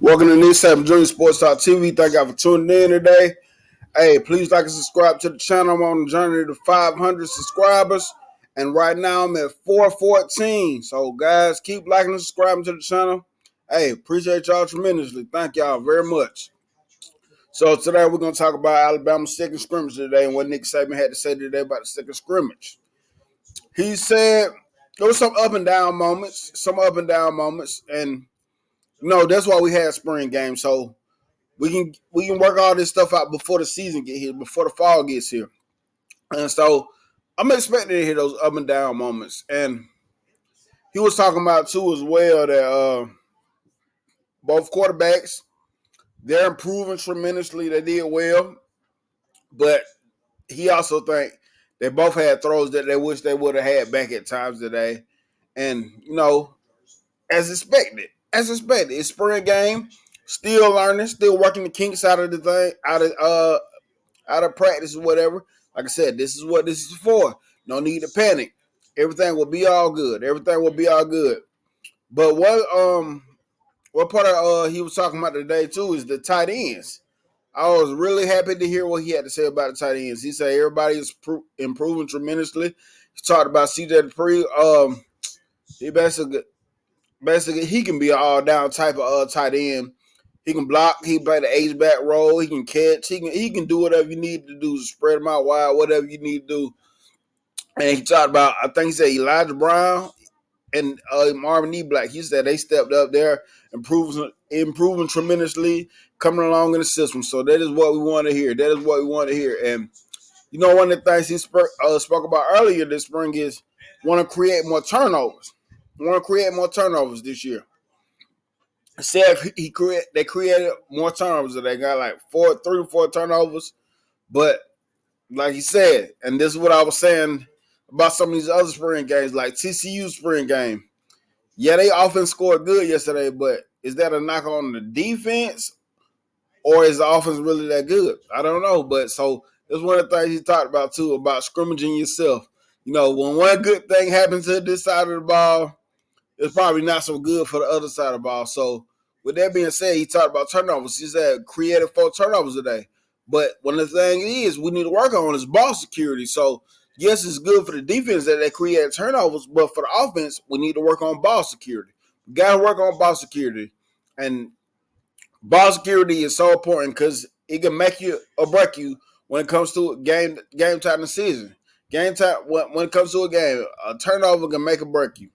Welcome to this Saban Junior Sports Talk TV. Thank y'all for tuning in today. Hey, please like and subscribe to the channel. I'm on the journey to 500 subscribers. And right now I'm at 414. So guys, keep liking and subscribing to the channel. Hey, appreciate y'all tremendously. Thank y'all very much. So today we're going to talk about Alabama's second scrimmage today and what Nick Saban had to say today about the second scrimmage. He said there was some up and down moments, and that's why we had spring games. So we can work all this stuff out before the season get here, before the fall gets here. And so I'm expecting to hear those up and down moments. And he was talking about too as well that both quarterbacks, they're improving tremendously. They did well, but he also think they both had throws that they wish they would have had back at times today. And as expected, it's spring game. Still learning, still working the kinks out of the thing, out of practice or whatever. Like I said, this is what this is for. No need to panic. Everything will be all good. But what part of he was talking about today too is the tight ends. I was really happy to hear what he had to say about the tight ends. He said everybody is improving tremendously. He talked about CJ Dupree. He basically he can be an all down type of tight end. He can block. He can play the H-back role. He can catch. He can do whatever you need to do. Spread them out wide, whatever you need to do. And he talked about, I think he said Elijah Brown and Marvin E. Black. He said they stepped up there, improving tremendously, coming along in the system. So that is what we want to hear. And one of the things he spoke about earlier this spring is want to create more turnovers. This year. Said they created more turnovers. They got like 3 to 4 turnovers. But like he said, and this is what I was saying about some of these other spring games, like TCU spring game. Yeah, they offense scored good yesterday, but is that a knock on the defense, or is the offense really that good? I don't know. But so that's one of the things he talked about too, about scrimmaging yourself. When one good thing happens to this side of the ball, it's probably not so good for the other side of the ball. So with that being said, he talked about turnovers. He said created 4 turnovers today. But one of the things is we need to work on is ball security. So yes, it's good for the defense that they create turnovers, but for the offense, we need to work on ball security. We got to work on ball security. And ball security is so important because it can make you or break you when it comes to game time in the season. Game time, when it comes to a game, a turnover can make or break you.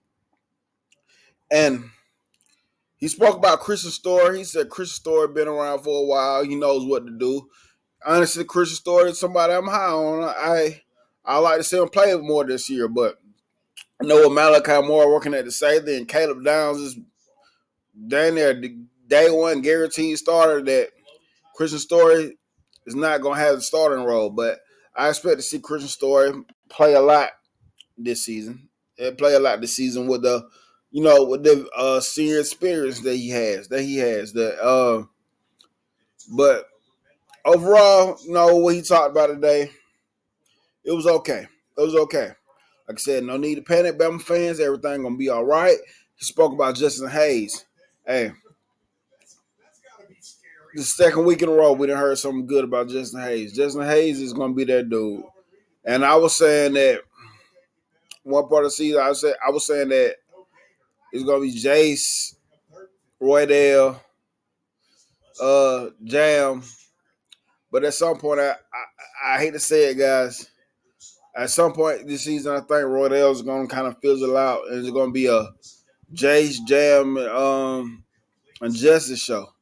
And he spoke about Christian Story. He said Christian Story been around for a while. He knows what to do. Honestly, Christian Story is somebody I'm high on. I like to see him play more this year, but I know with Malachi Moore working at the safety and Caleb Downs is down there, day one guaranteed starter, that Christian Story is not going to have the starting role. But I expect to see Christian Story play a lot this season. With the senior experience that he has. But overall, what he talked about today, it was okay. Like I said, no need to panic, Bama fans. Everything gonna be all right. He spoke about Justin Hayes. Hey, the second week in a row we done heard something good about Justin Hayes. Justin Hayes is gonna be that dude. And I was saying that one part of the season, I was saying that it's gonna be Jace, Roydale, Jam. But at some point, I hate to say it, guys. At some point this season, I think Roydale is going to kind of fizzle out, and it's going to be a Jace, Jam, and Justice show.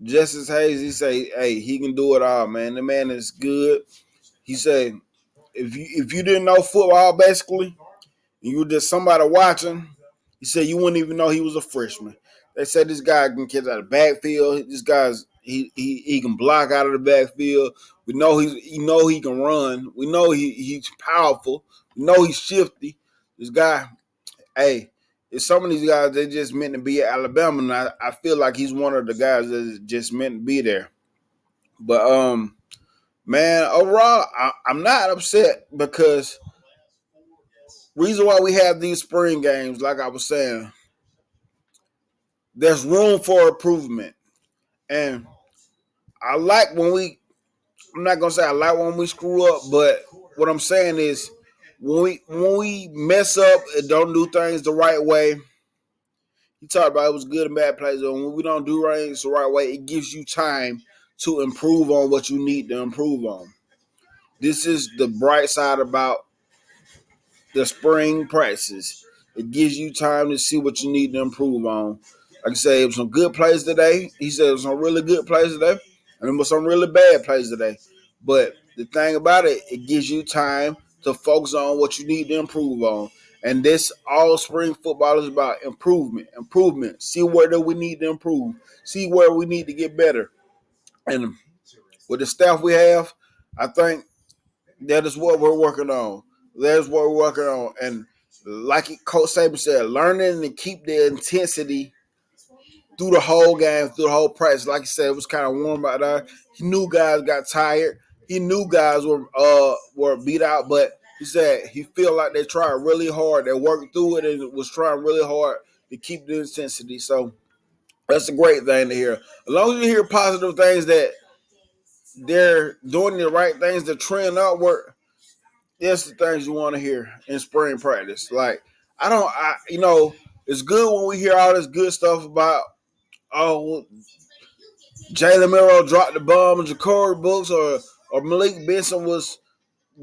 Justice Hayes, he say, hey, he can do it all, man. The man is good. He said, if you didn't know football, basically, and you were just somebody watching, he said you wouldn't even know he was a freshman. They said this guy can catch out of the backfield. This guy's he can block out of the backfield. We know he can run. We know he's powerful. We know he's shifty. This guy, hey, it's some of these guys they just meant to be at Alabama, and I feel like he's one of the guys that just meant to be there. But man, overall, I'm not upset because reason why we have these spring games, like I was saying, there's room for improvement. And I like when we. I'm not gonna say I like when we screw up, but what I'm saying is when we mess up and don't do things the right way. You talked about it was good and bad plays, and when we don't do things the right way, it gives you time to improve on what you need to improve on. This is the bright side about the spring practices. It gives you time to see what you need to improve on. Like I said, it was some good plays today. He said it was some really good plays today, and it was some really bad plays today. But the thing about it, it gives you time to focus on what you need to improve on. And this all spring football is about improvement, improvement. See where do we need to improve. See where we need to get better. And with the staff we have, I think that is what we're working on. That is what we're working on. And like Coach Saban said, learning to keep the intensity through the whole game, through the whole practice. Like he said, it was kind of warm out there. He knew guys got tired. He knew guys were beat out, but he said he feel like they tried really hard. They worked through it and was trying really hard to keep the intensity. So that's a great thing to hear. As long as you hear positive things that they're doing the right things to trend upward, that's the things you want to hear in spring practice. Like it's good when we hear all this good stuff about Jalen Miro dropped the bomb, and Ja'Cory Brooks or Malik Benson was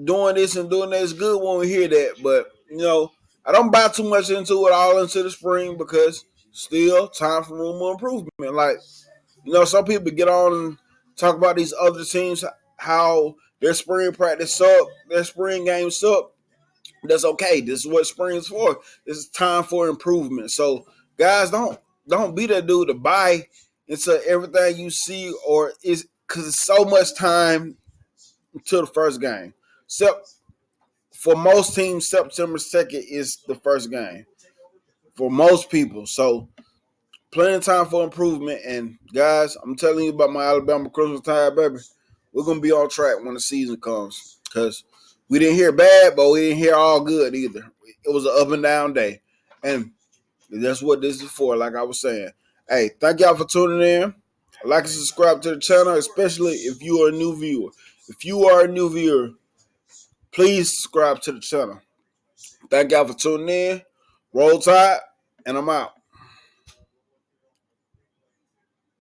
doing this and doing that. It's good when we hear that, but I don't buy too much into it all into the spring because still time for room for improvement. Like some people get on and talk about these other teams how their spring practice suck, their spring game suck. That's okay. This is what spring is for. This is time for improvement. So guys, don't be that dude to buy into everything you see, or is because it's so much time until the first game. Except for most teams, September 2nd is the first game for most people. So plenty of time for improvement. And guys, I'm telling you about my Alabama Christmas Tide, baby. We're gonna be on track when the season comes because we didn't hear bad, but we didn't hear all good either. It was an up and down day, and that's what this is for. Like I was saying, hey, thank y'all for tuning in. Like and subscribe to the channel, especially if you are a new viewer. If you are a new viewer, please subscribe to the channel. Thank y'all for tuning in. Roll Tide, and I'm out.